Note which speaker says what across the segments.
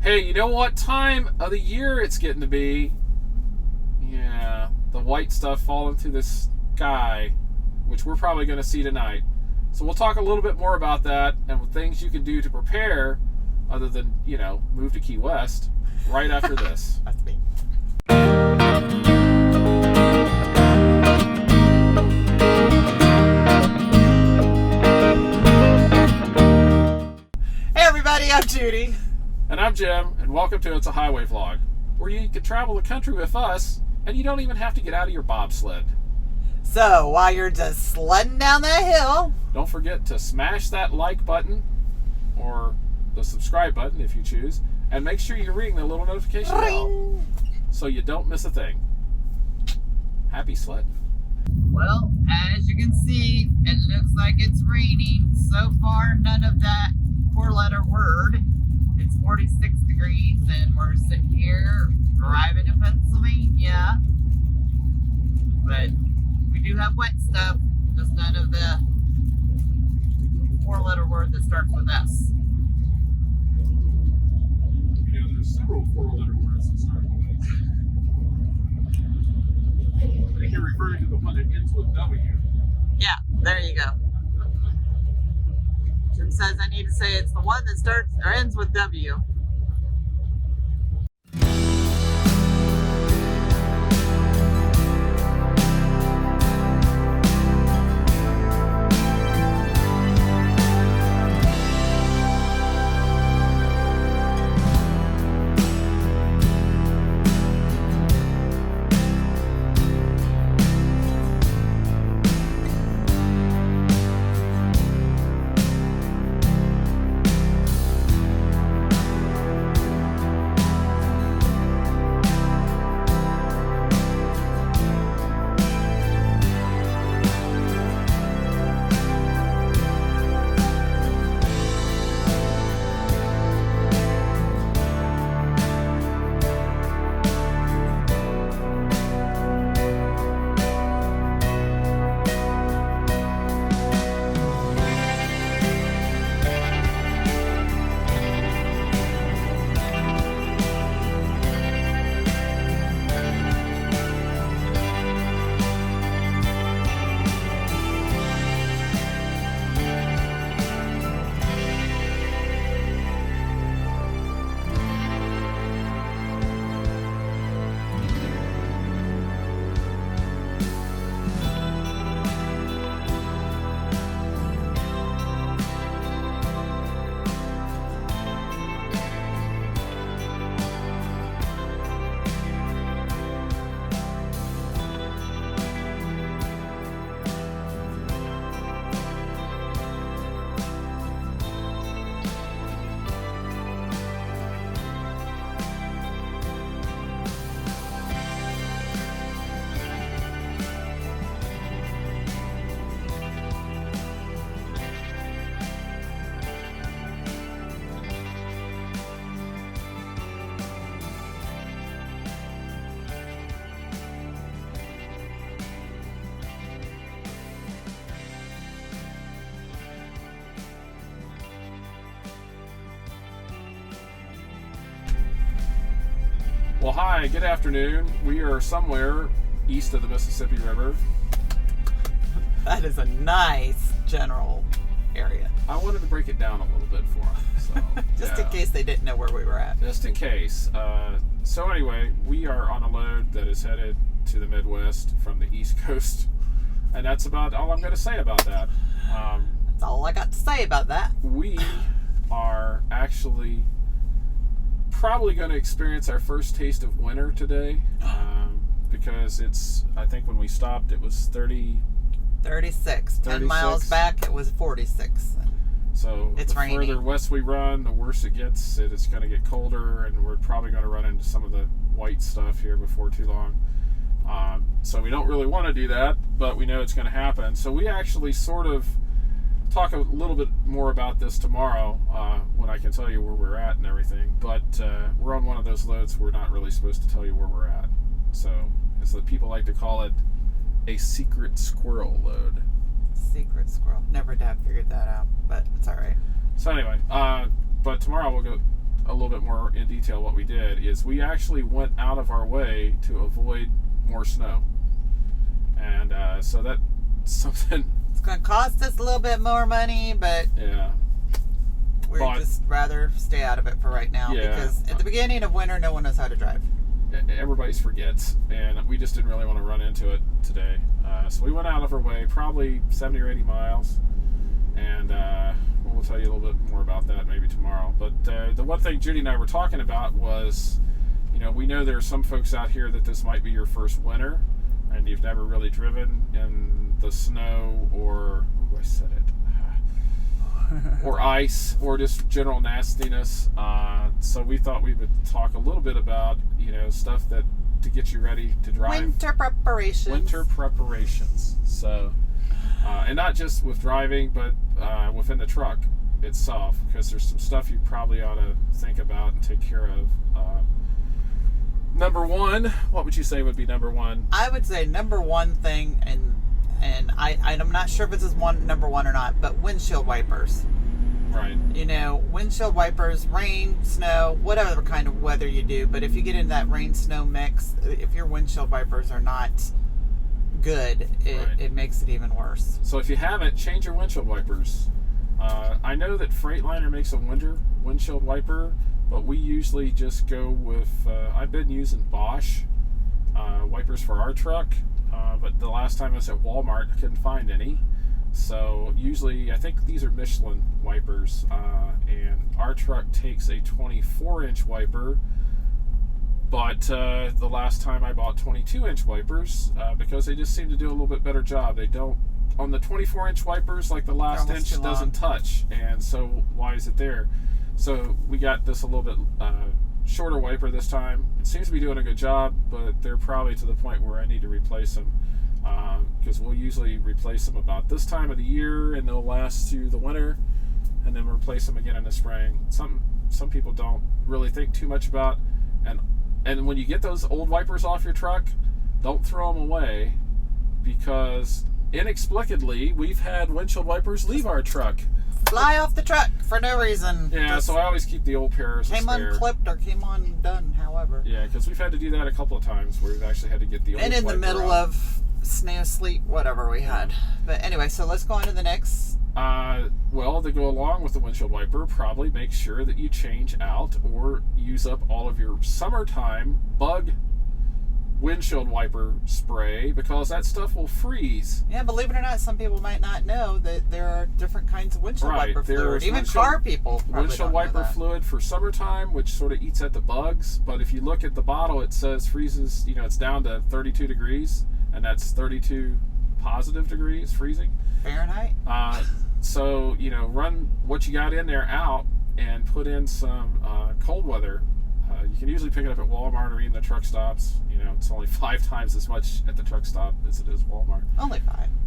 Speaker 1: Hey, you know what time of the year it's getting to be? Yeah, the white stuff falling through the sky, which we're probably going to see tonight. So we'll talk a little bit more about that and things you can do to prepare other than, move to Key West right after this.
Speaker 2: That's me. Hey everybody, I'm Judy.
Speaker 1: And I'm Jim, and welcome to It's a Highway Vlog, where you can travel the country with us, and you don't even have to get out of your bobsled.
Speaker 2: So, while you're just sledding down that hill,
Speaker 1: Don't forget to smash that like button, or the subscribe button if you choose, and make sure you ring the little notification bell so you don't miss a thing. Happy sledding.
Speaker 2: well, as you can see, it looks like it's raining. So far, none of that four-letter word. It's 46 degrees, and we're sitting here driving to Pennsylvania. But we do have wet stuff, just none of the four-letter word that starts with S.
Speaker 1: Yeah, there's several four-letter words that start with this. I think you're referring to the one that ends with W.
Speaker 2: Yeah, there you go. Jim says I need to say it's the one that starts or ends with W.
Speaker 1: Well, hi, good afternoon. We are somewhere east of the Mississippi River.
Speaker 2: That is a nice general area.
Speaker 1: I wanted to break it down a little bit for them. So,
Speaker 2: Just in case they didn't know where we were at.
Speaker 1: Just in case. So anyway, we are on a load that is headed to the Midwest from the East Coast. And that's about all I'm going to say about that.
Speaker 2: That's all I got to say about that.
Speaker 1: We are actually probably going to experience our first taste of winter today. Because I think when we stopped, it was
Speaker 2: 36. 10 miles back, it was 46.
Speaker 1: So
Speaker 2: it's
Speaker 1: the
Speaker 2: raining.
Speaker 1: further west we run, the worse it gets. It's going to get colder, and we're probably going to run into some of the white stuff here before too long. So we don't really want to do that, but we know it's going to happen. So we actually sort of talk a little bit more about this tomorrow when I can tell you where we're at and everything. But we're on one of those loads we're not really supposed to tell you where we're at. So, as the people like to call it, a secret squirrel load.
Speaker 2: Secret squirrel. Never dad figured that out, but it's all right.
Speaker 1: So anyway, but tomorrow we'll go a little bit more in detail, what we did is we actually went out of our way to avoid more snow. And so that's something.
Speaker 2: It's going to cost us a little bit more money, but
Speaker 1: Yeah.
Speaker 2: we'd just rather stay out of it for right now.
Speaker 1: Yeah.
Speaker 2: Because at the beginning of winter, no one knows how to drive.
Speaker 1: Everybody forgets, and we just didn't really want to run into it today. So we went out of our way, probably 70 or 80 miles, and we'll tell you a little bit more about that maybe tomorrow. But the one thing Judy and I were talking about was, we know there are some folks out here that this might be your first winter, and you've never really driven in the snow or, I said it, or ice, or just general nastiness. So we thought we would talk a little bit about, stuff that to get you ready to drive.
Speaker 2: Winter preparations.
Speaker 1: So, and not just with driving, but within the truck itself, because there's some stuff you probably ought to think about and take care of. Number one, what would you say would be number one?
Speaker 2: I would say number one thing, and I'm not sure if this is number one or not, but windshield wipers.
Speaker 1: Right.
Speaker 2: Windshield wipers, rain, snow, whatever kind of weather you do. But if you get into that rain-snow mix, if your windshield wipers are not good, it makes it even worse.
Speaker 1: So if you haven't, change your windshield wipers. I know that Freightliner makes a windshield wiper, but we usually just go with, I've been using Bosch wipers for our truck, but the last time I was at Walmart, I couldn't find any. So usually, I think these are Michelin wipers, and our truck takes a 24-inch wiper, but the last time I bought 22-inch wipers, because they just seem to do a little bit better job. They don't, on the 24-inch wipers, like the last inch doesn't touch, and so why is it there? So we got this a little bit shorter wiper this time. It seems to be doing a good job, but they're probably to the point where I need to replace them. Because we'll usually replace them about this time of the year, and they'll last through the winter, and then replace them again in the spring. Some people don't really think too much about, and when you get those old wipers off your truck, don't throw them away, because inexplicably we've had windshield wipers leave our truck.
Speaker 2: Fly off the truck for no reason.
Speaker 1: Yeah, so I always keep the old pairs.
Speaker 2: Came unclipped or came undone, however.
Speaker 1: Yeah, because we've had to do that a couple of times where we've actually had to get the old
Speaker 2: and in the middle of snow, sleet, whatever we had. But anyway, so let's go on to the next.
Speaker 1: Well, to go along with the windshield wiper, probably make sure that you change out or use up all of your summertime bug windshield wiper spray, because that stuff will freeze.
Speaker 2: Yeah, believe it or not, some people might not know that there are different kinds of windshield wiper fluid. Even car people probably
Speaker 1: windshield wiper fluid for summertime, which sort of eats at the bugs, but if you look at the bottle, it says freezes, it's down to 32 degrees, and that's 32 positive degrees freezing.
Speaker 2: Fahrenheit?
Speaker 1: So, run what you got in there out and put in some cold weather. You can usually pick it up at Walmart or even the truck stops. It's only 5 times as much at the truck stop as it is Walmart.
Speaker 2: Only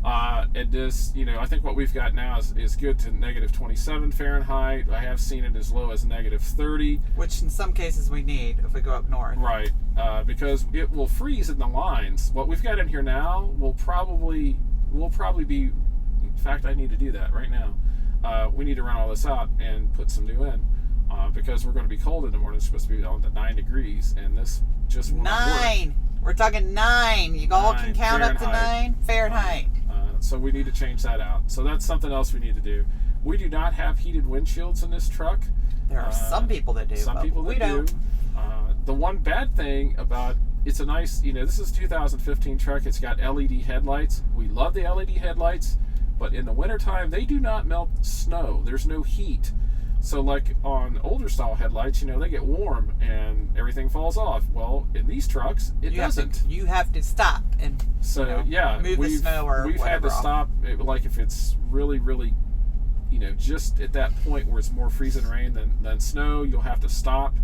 Speaker 2: 5.
Speaker 1: And this, I think what we've got now is good to negative 27 Fahrenheit. I have seen it as low as negative 30.
Speaker 2: Which in some cases we need if we go up north.
Speaker 1: Right, because it will freeze in the lines. What we've got in here now will probably be, in fact, I need to do that right now. We need to run all this out and put some new in. Because we're going to be cold in the morning. It's supposed to be down to 9 degrees, and this just will not work.
Speaker 2: 9! We're talking 9. You all can count up to 9 Fahrenheit.
Speaker 1: So we need to change that out. So that's something else we need to do. We do not have heated windshields in this truck.
Speaker 2: There are some people that do.
Speaker 1: Some people that do. The one bad thing about it's a nice, this is a 2015 truck. It's got LED headlights. We love the LED headlights, but in the wintertime, they do not melt snow. There's no heat. So like on older style headlights, they get warm and everything falls off. Well, in these trucks, it doesn't.
Speaker 2: You have to stop and move the snow or
Speaker 1: we've had to stop, like if it's really, really, just at that point where it's more freezing rain than snow, you'll have to stop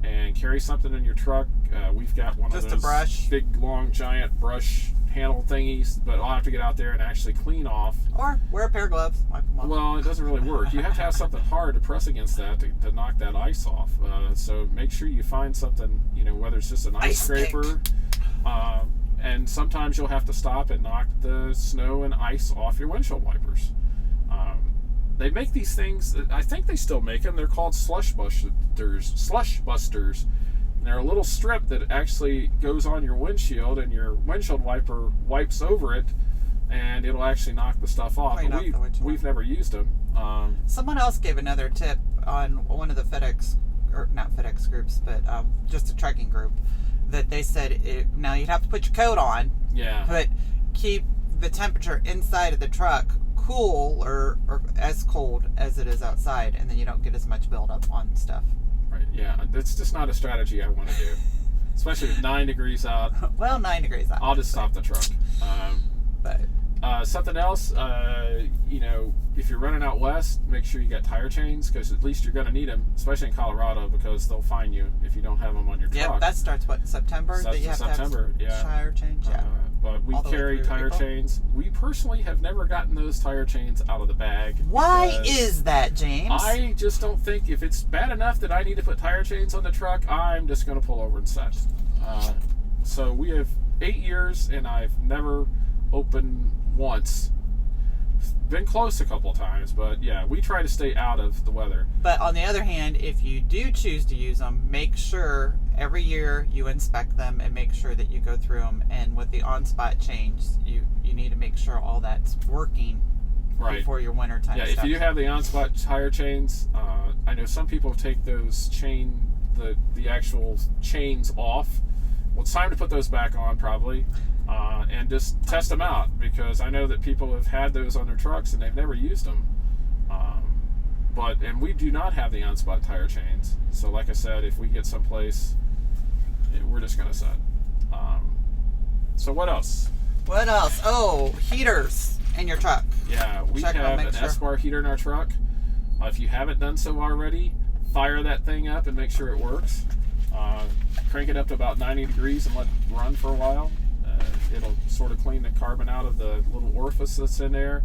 Speaker 1: and carry something in your truck. We've got one of those
Speaker 2: a brush.
Speaker 1: Big, long, giant brush handle thingies, but I'll have to get out there and actually clean off.
Speaker 2: Or wear a pair of gloves. Wipe them off.
Speaker 1: Well, it doesn't really work. You have to have something hard to press against that to knock that ice off. So make sure you find something, whether it's just an ice scraper. And sometimes you'll have to stop and knock the snow and ice off your windshield wipers. they make these things. I think they still make them. They're called slush busters. Slush busters. And they're a little strip that actually goes on your windshield, and your windshield wiper wipes over it, and it'll actually knock the stuff off. But we've never used them.
Speaker 2: Someone else gave another tip on one of the FedEx, or not FedEx groups, but just a trekking group, that they said now you'd have to put your coat on.
Speaker 1: Yeah.
Speaker 2: But keep the temperature inside of the truck cool or as cold as it is outside, and then you don't get as much buildup on stuff.
Speaker 1: Right, yeah. That's just not a strategy I want to do. Especially with 9 degrees out.
Speaker 2: Well, 9 degrees out.
Speaker 1: I'll just stop the truck.
Speaker 2: But
Speaker 1: something else, if you're running out west, make sure you got tire chains, because at least you're going to need them, especially in Colorado, because they'll fine you if you don't have them on your truck.
Speaker 2: Yep, that starts, in September? That you have
Speaker 1: September,
Speaker 2: to have tire change? Yeah.
Speaker 1: But we carry tire chains. We personally have never gotten those tire chains out of the bag.
Speaker 2: Why is that, James?
Speaker 1: I just don't think, if it's bad enough that I need to put tire chains on the truck, I'm just going to pull over and set. So we have 8 years, and I've never opened once. Been close a couple times, but yeah, we try to stay out of the weather.
Speaker 2: But on the other hand, if you do choose to use them, make sure every year you inspect them and make sure that you go through them. And with the on-spot change, you need to make sure all that's working before your winter time.
Speaker 1: Yeah, if you have the on-spot tire chains, I know some people take those the actual chains off. Well, it's time to put those back on probably. And just test them out, because I know that people have had those on their trucks and they've never used them. And we do not have the on-spot tire chains. So like I said, if we get someplace, we're just going to set. So what else?
Speaker 2: What else? Oh, heaters in your truck.
Speaker 1: Yeah, we have an S-bar heater in our truck. If you haven't done so already, fire that thing up and make sure it works. Crank it up to about 90 degrees and let it run for a while. It'll sort of clean the carbon out of the little orifice that's in there.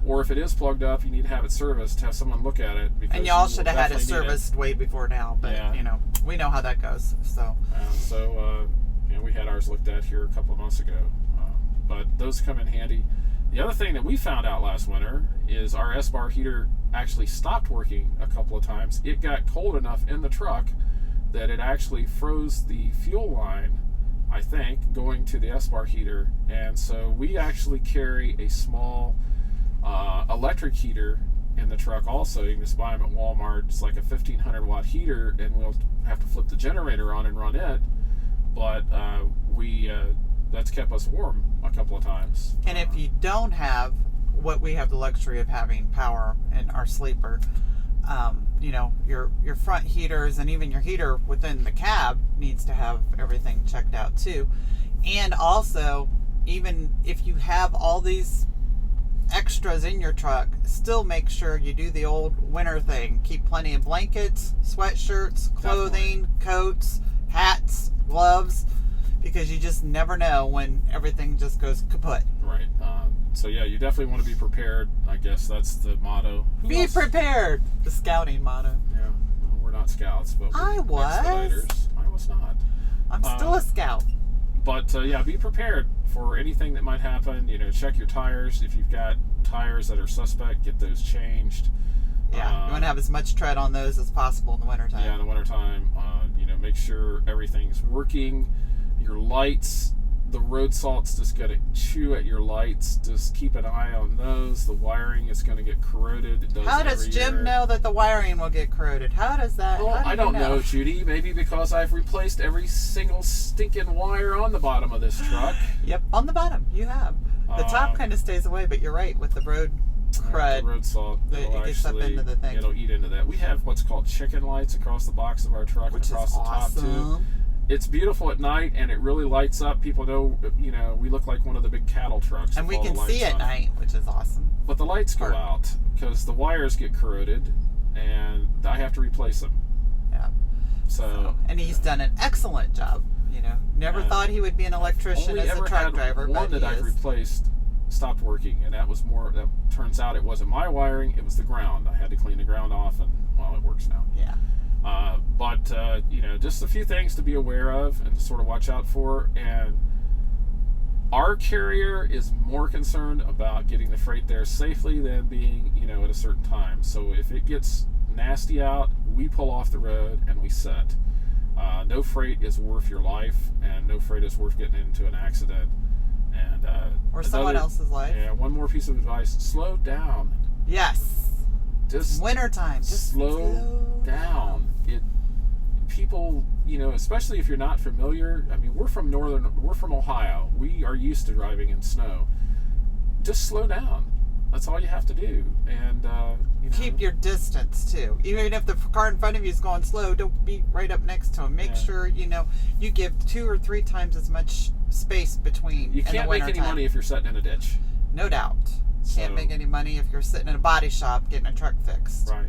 Speaker 1: Or if it is plugged up, you need to have it serviced, have someone look at it.
Speaker 2: And y'all should have had it serviced way before now, but we know how that goes. So
Speaker 1: we had ours looked at here a couple of months ago. But those come in handy. The other thing that we found out last winter is our S-bar heater actually stopped working a couple of times. It got cold enough in the truck that it actually froze the fuel line, I think, going to the S-bar heater. And so we actually carry a small electric heater in the truck also. You can just buy them at Walmart. It's like a 1,500 watt heater, and we'll have to flip the generator on and run it. But that's kept us warm a couple of times.
Speaker 2: And if you don't have what we have the luxury of having, power in our sleeper, your front heaters and even your heater within the cab needs to have everything checked out too. And also, even if you have all these extras in your truck, still make sure you do the old winter thing. Keep plenty of blankets, sweatshirts, clothing, coats, hats, gloves, because you just never know when everything just goes kaput.
Speaker 1: Right. So yeah, you definitely want to be prepared. I guess that's the motto.
Speaker 2: Be prepared. The scouting motto.
Speaker 1: Yeah. Well, we're not scouts, but
Speaker 2: I was.
Speaker 1: Expediters. I was not.
Speaker 2: I'm still a scout.
Speaker 1: But be prepared for anything that might happen. Check your tires. If you've got tires that are suspect, get those changed.
Speaker 2: Yeah, you want to have as much tread on those as possible in the wintertime.
Speaker 1: Yeah, in the wintertime. Make sure everything's working. Your lights, the road salt's just going to chew at your lights. Just keep an eye on those. The wiring is going to get corroded. It does.
Speaker 2: How does Jim know that the wiring will get corroded? How does that?
Speaker 1: Well, I don't know, Judy. Maybe because I've replaced every single stinking wire on the bottom of this truck.
Speaker 2: Yep, on the bottom you have. The top kind of stays away, but you're right, with the road crud.
Speaker 1: The road salt,
Speaker 2: it gets up into the thing.
Speaker 1: It'll eat into that. We have what's called chicken lights across the box of our truck,
Speaker 2: which
Speaker 1: across
Speaker 2: is
Speaker 1: the top too. It's beautiful at night, and it really lights up. People know, we look like one of the big cattle trucks.
Speaker 2: And we can see at night, which is awesome.
Speaker 1: But the lights go out because the wires get corroded, and I have to replace them.
Speaker 2: Yeah.
Speaker 1: So
Speaker 2: and he's done an excellent job. Never thought he would be an electrician as a truck driver.
Speaker 1: One that I've replaced stopped working, and that turns out it wasn't my wiring, it was the ground. I had to clean the ground off, and it works now.
Speaker 2: Yeah.
Speaker 1: Just a few things to be aware of and to sort of watch out for. And Our carrier is more concerned about getting the freight there safely than being, at a certain time. So if it gets nasty out, we pull off the road and we set. No freight is worth your life, and no freight is worth getting into an accident. And
Speaker 2: or someone else's life.
Speaker 1: Yeah, one more piece of advice: slow down.
Speaker 2: Yes.
Speaker 1: Just
Speaker 2: wintertime. Just
Speaker 1: slow down. People, especially if you're not familiar. I mean, we're from Ohio. We are used to driving in snow. Just slow down. That's all you have to do. And
Speaker 2: keep your distance too. Even if the car in front of you is going slow, don't be right up next to him. Make sure you give 2 or 3 times as much space between.
Speaker 1: You can't make any money if you're sitting in a ditch.
Speaker 2: No doubt. Can't make any money if you're sitting in a body shop getting a truck fixed.
Speaker 1: Right.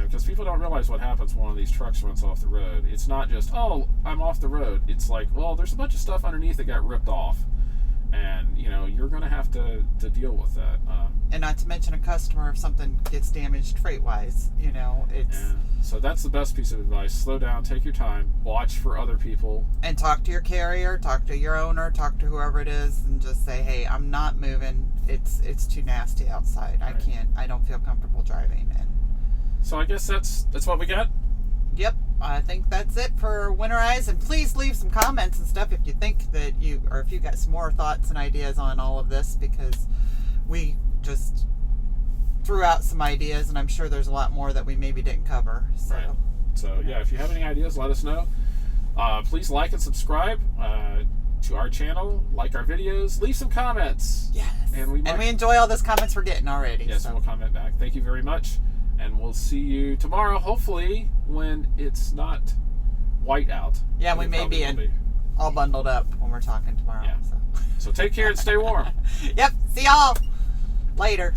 Speaker 1: Because people don't realize what happens when one of these trucks runs off the road. It's not just, oh, I'm off the road. It's like, well, there's a bunch of stuff underneath that got ripped off. And, you're going to have to deal with that.
Speaker 2: And not to mention a customer if something gets damaged freight-wise. It's...
Speaker 1: So that's the best piece of advice. Slow down, take your time, watch for other people.
Speaker 2: And talk to your carrier, talk to your owner, talk to whoever it is, and just say, hey, I'm not moving. It's too nasty outside. Right. I don't feel comfortable driving. And
Speaker 1: so I guess that's what we got.
Speaker 2: Yep, I think that's it for Winterize. And please leave some comments and stuff if you think that if you got some more thoughts and ideas on all of this, because we just threw out some ideas, and I'm sure there's a lot more that we maybe didn't cover. So,
Speaker 1: right. So yeah, if you have any ideas, let us know. Please like and subscribe to our channel, like our videos, leave some comments.
Speaker 2: Yes.
Speaker 1: And we
Speaker 2: enjoy all those comments we're getting already.
Speaker 1: Yes, so. We'll comment back. Thank you very much. And we'll see you tomorrow, hopefully, when it's not white out.
Speaker 2: Yeah, we may be all bundled up when we're talking tomorrow.
Speaker 1: Yeah. So take care and stay warm.
Speaker 2: Yep. See y'all later.